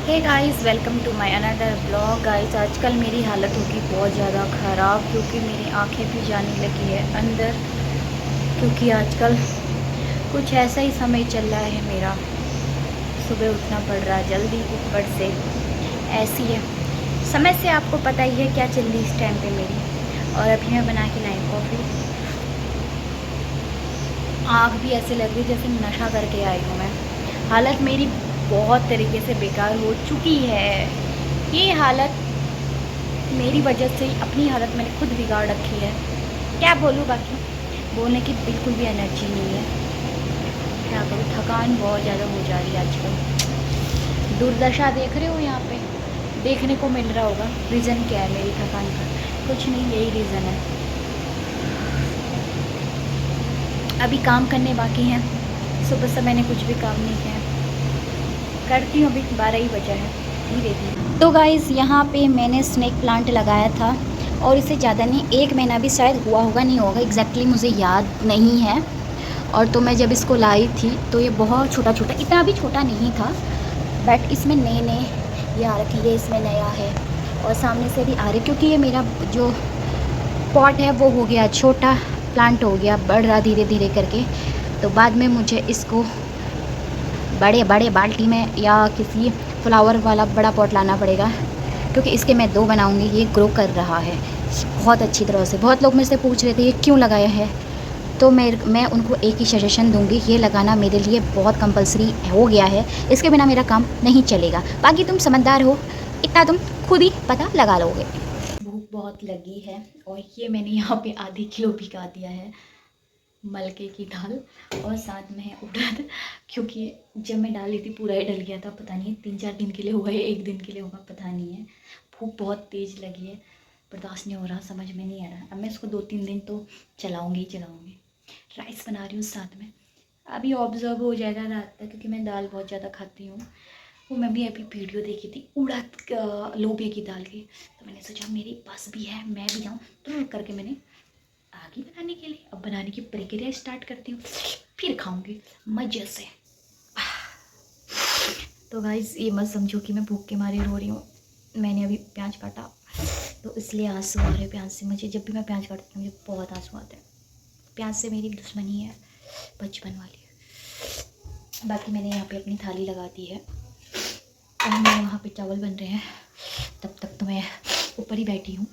Hey guys, welcome to my another blog. Guys, आजकल मेरी हालत होगी बहुत ज़्यादा ख़राब क्योंकि मेरी आंखें भी जाने लगी है अंदर। क्योंकि आजकल कुछ ऐसा ही समय चल रहा है मेरा। सुबह उठना पड़ रहा है जल्दी, ऊपर से ऐसी है समय से आपको पता ही है क्या चल रही इस टाइम पे मेरी। और अभी मैं बना के लाई कॉफ़ी। आँख भी ऐसे लग रही जैसे नशा करके आई हूँ मैं। हालत मेरी बहुत तरीके से बेकार हो चुकी है। ये हालत मेरी वजह से ही, अपनी हालत मैंने खुद बिगाड़ रखी है। क्या बोलूँ, बाकी बोलने की बिल्कुल भी एनर्जी नहीं है। क्या करूँ, थकान बहुत ज़्यादा हो जा रही है आजकल। दुर्दशा देख रहे हो यहाँ पे, देखने को मिल रहा होगा। रीज़न क्या है मेरी थकान का? कुछ नहीं, यही रीज़न है। अभी काम करने बाकी हैं। सुबह से मैंने कुछ भी काम नहीं किया है। करती हूँ, अभी 12 ही बजा है, धीरे धीरे। तो गाइज़, यहाँ पे मैंने स्नेक प्लांट लगाया था और इसे ज़्यादा नहीं, 1 महीना भी शायद हुआ होगा, नहीं होगा एग्जैक्टली मुझे याद नहीं है। और तो मैं जब इसको लाई थी तो ये बहुत छोटा छोटा, इतना भी छोटा नहीं था। बट इसमें नए नए ये आ रखी है, इसमें नया है और सामने से भी आ रहे, क्योंकि ये मेरा जो पॉट है वो हो गया छोटा, प्लांट हो गया, बढ़ रहा धीरे धीरे करके। तो बाद में मुझे इसको बड़े बड़े बाल्टी में या किसी फ्लावर वाला बड़ा पॉट लाना पड़ेगा, क्योंकि इसके मैं 2 बनाऊंगी। ये ग्रो कर रहा है बहुत अच्छी तरह से। बहुत लोग मेरे से पूछ रहे थे ये क्यों लगाया है, तो मैं उनको एक ही सजेशन दूंगी, ये लगाना मेरे लिए बहुत कंपलसरी हो गया है। इसके बिना मेरा काम नहीं चलेगा। बाकी तुम समझदार हो, इतना तुम खुद ही पता लगा लोगे। भूख बहुत लगी है और ये मैंने यहाँ पे आधी किलो भिगा दिया है मलके की दाल, और साथ में है उड़द। क्योंकि जब मैं डाली थी पूरा ही डल गया था। पता नहीं 3-4 दिन के लिए हुआ है, 1 दिन के लिए होगा, पता नहीं है। भूख बहुत तेज़ लगी है, बर्दाश्त नहीं हो रहा, समझ में नहीं आ रहा। अब मैं इसको 2-3 दिन तो चलाऊँगी ही चलाऊँगी। राइस बना रही हूँ साथ में, अभी ऑब्जर्व हो जाएगा रात तक, क्योंकि मैं दाल बहुत ज़्यादा खाती हूँ। वो मैं भी अभी वीडियो देखी थी उड़द लोबिया की दाल की, तो मैंने सोचा मेरे पास भी है, मैं भी जाऊँ तो करके मैंने आगे बनाने के लिए। अब बनाने की प्रक्रिया स्टार्ट करती हूँ, फिर खाऊंगी मज़े से। तो गाइस, ये मत समझो कि मैं भूख के मारे रो रही हूँ। मैंने अभी प्याज काटा तो इसलिए आंसू आ रहे प्याज से मुझे। जब भी मैं प्याज काटती हूँ मुझे बहुत आंसू आते हैं। प्याज से मेरी दुश्मनी है बचपन वाली। बाकी मैंने यहाँ पे अपनी थाली लगा दी है और मेरे वहाँ पे चावल बन रहे हैं। तब तक तो मैं ऊपर ही बैठी हूँ।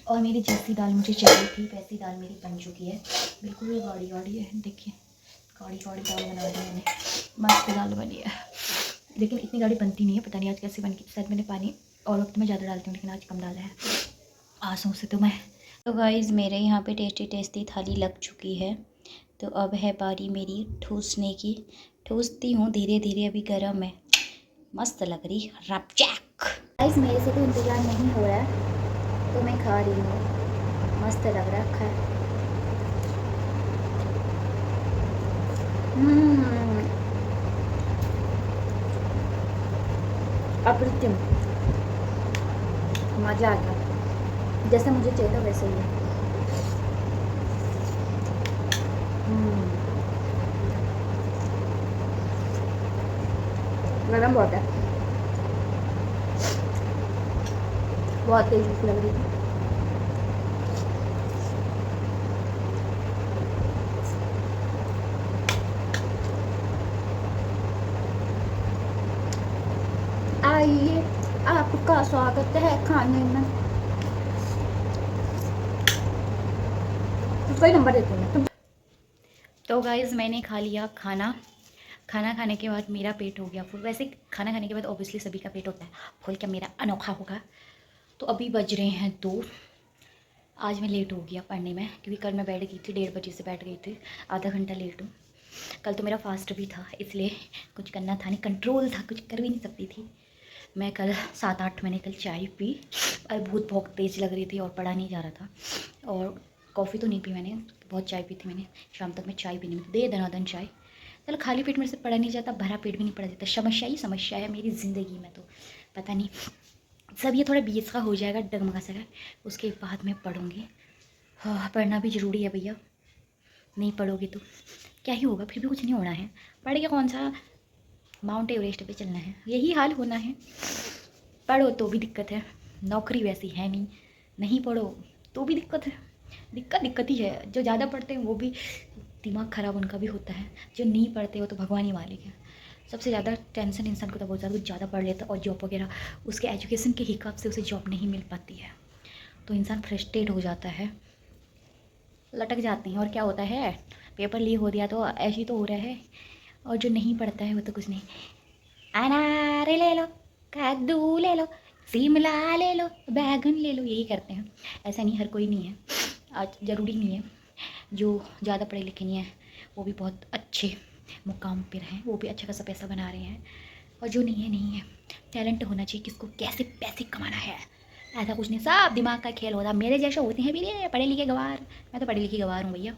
और मेरी जैसी दाल मुझे चाहिए थी वैसी दाल मेरी बन चुकी है। बिल्कुल ही गाढ़ी गाढ़ी है, देखिए गाढ़ी गाढ़ी दाल बना दी मैंने। मस्त दाल बनी है, लेकिन इतनी गाढ़ी बनती नहीं है, पता नहीं आज कैसे बन गई। शायद मैंने पानी और वक्त में ज़्यादा डालती हूँ, लेकिन आज कम डाला है आंसू से। तो गाइज़, मेरे यहाँ पे टेस्टी टेस्टी थाली लग चुकी है। तो अब है बारी मेरी ठूसने की। ठूसती हूँ धीरे धीरे, अभी गर्म है, मस्त लग रही रपचैक। गाइस, मेरे से तो इंतज़ार नहीं हो रहा है तो मैं खा रही हूँ। मस्त लग रहा है खा। अप्रतिम, मज़ा आ गया, जैसे मुझे चाहिए था वैसे ही है। गरम बहुत है, बहुत तेज भूख लग रही थी। आइए, आपका स्वागत है खाने में। उसका ही नंबर देती हूँ। तो गाइज़, मैंने खा लिया खाना। खाना खाने के बाद मेरा पेट हो गया फुल। वैसे खाना खाने के बाद ऑब्वियसली सभी का पेट होता है फुल, क्या मेरा अनोखा होगा। तो अभी बज रहे हैं 2। आज मैं लेट हो गया पढ़ने में, क्योंकि कल मैं बैठ गई थी 1:30 बजे से बैठ गई थी। आधा घंटा लेट हूँ। कल तो मेरा फास्ट भी था, इसलिए कुछ करना था नहीं, कंट्रोल था, कुछ कर भी नहीं सकती थी मैं। कल 7-8 मैंने कल चाय पी और बहुत तेज़ लग रही थी और पढ़ा नहीं जा रहा था। और कॉफ़ी तो नहीं पी मैंने, बहुत चाय पी थी मैंने। शाम तक मैं चाय पीने में दे दनादन चाय। चल, खाली पेट मेरे से पढ़ा नहीं जाता, भरा पेट भी नहीं पढ़ा जाता। समस्या ही समस्या है मेरी ज़िंदगी में। तो पता नहीं, सब ये थोड़ा 20 का हो जाएगा डगमगा सा, उसके बाद मैं पढ़ूँगी। हाँ, पढ़ना भी ज़रूरी है भैया, नहीं पढ़ोगे तो क्या ही होगा, फिर भी कुछ नहीं होना है। पढ़ के कौन सा माउंट एवरेस्ट पे चलना है, यही हाल होना है। पढ़ो तो भी दिक्कत है, नौकरी वैसी है नहीं, नहीं पढ़ो तो भी दिक्कत है। दिक्कत ही है। जो ज़्यादा पढ़ते हैं वो भी दिमाग ख़राब उनका भी होता है, जो नहीं पढ़ते वो तो भगवान ही मालिक है। सबसे ज़्यादा टेंशन इंसान को तब होता है कुछ ज़्यादा पढ़ लेता है और जॉब वगैरह उसके एजुकेशन के हिसाब से उसे जॉब नहीं मिल पाती है, तो इंसान फ्रस्ट्रेट हो जाता है, लटक जाते हैं। और क्या होता है, पेपर लीक हो दिया तो ऐसे ही तो हो रहा है। और जो नहीं पढ़ता है वो तो कुछ नहीं, अनार ले लो, कद्दू ले लो, शिमला ले लो, बैगन ले लो, यही करते हैं। ऐसा नहीं, हर कोई नहीं है, आज ज़रूरी नहीं है जो ज़्यादा पढ़े लिखे नहीं है वो भी बहुत अच्छे मुकाम पर हैं, वो भी अच्छा खासा पैसा बना रहे हैं। और जो नहीं है नहीं है, टैलेंट होना चाहिए किसको कैसे पैसे कमाना है, ऐसा कुछ नहीं, सब दिमाग का खेल होता है। मेरे जैसे होते हैं भी नहीं पढ़े लिखे गवार, मैं तो पढ़ी लिखी गवार हूँ भैया।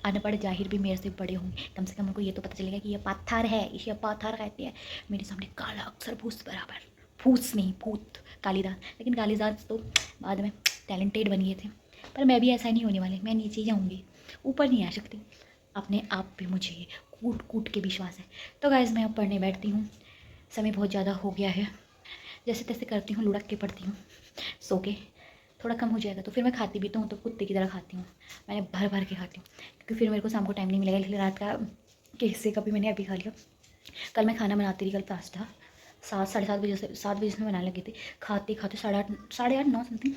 अनपढ़ जाहिर भी मेरे से बड़े होंगे, कम से कम उनको ये तो पता चलेगा कि ये पत्थर है, इसे पत्थर कहते हैं। मेरे सामने काला अक्षर फूस बराबर, फूस नहीं भूत, कालिदास। लेकिन कालिदास तो बाद में टैलेंटेड बन गए थे, पर मैं भी ऐसा नहीं होने वाली, मैं नीचे जाऊँगी, ऊपर नहीं आ सकती। अपने आप पे मुझे कूट कूट के विश्वास है। तो गाइस मैं अब पढ़ने बैठती हूँ, समय बहुत ज़्यादा हो गया है, जैसे तैसे करती हूँ, लुढ़क के पढ़ती हूँ, सो के थोड़ा कम हो जाएगा तो फिर मैं खाती भी तो हूँ, तो कुत्ते की तरह खाती हूँ, मैंने भर भर के खाती हूँ, क्योंकि फिर मेरे को शाम को टाइम नहीं मिलेगा। इसलिए रात का के हिस्से का भी मैंने अभी खा लिया। कल मैं खाना बनाती रही, कल पास्ता 7 साढ़े 7 बजे से 7 बजे से मैं बनाने लगी थी, खाते खाते 8:30 9 समथिंग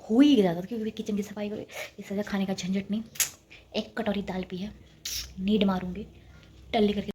हो ही गया था, क्योंकि किचन की सफाई करो, इससे ज़्यादा खाने का झंझट नहीं। एक कटोरी दाल पी है, नीड मारूंगी टल्ली करके।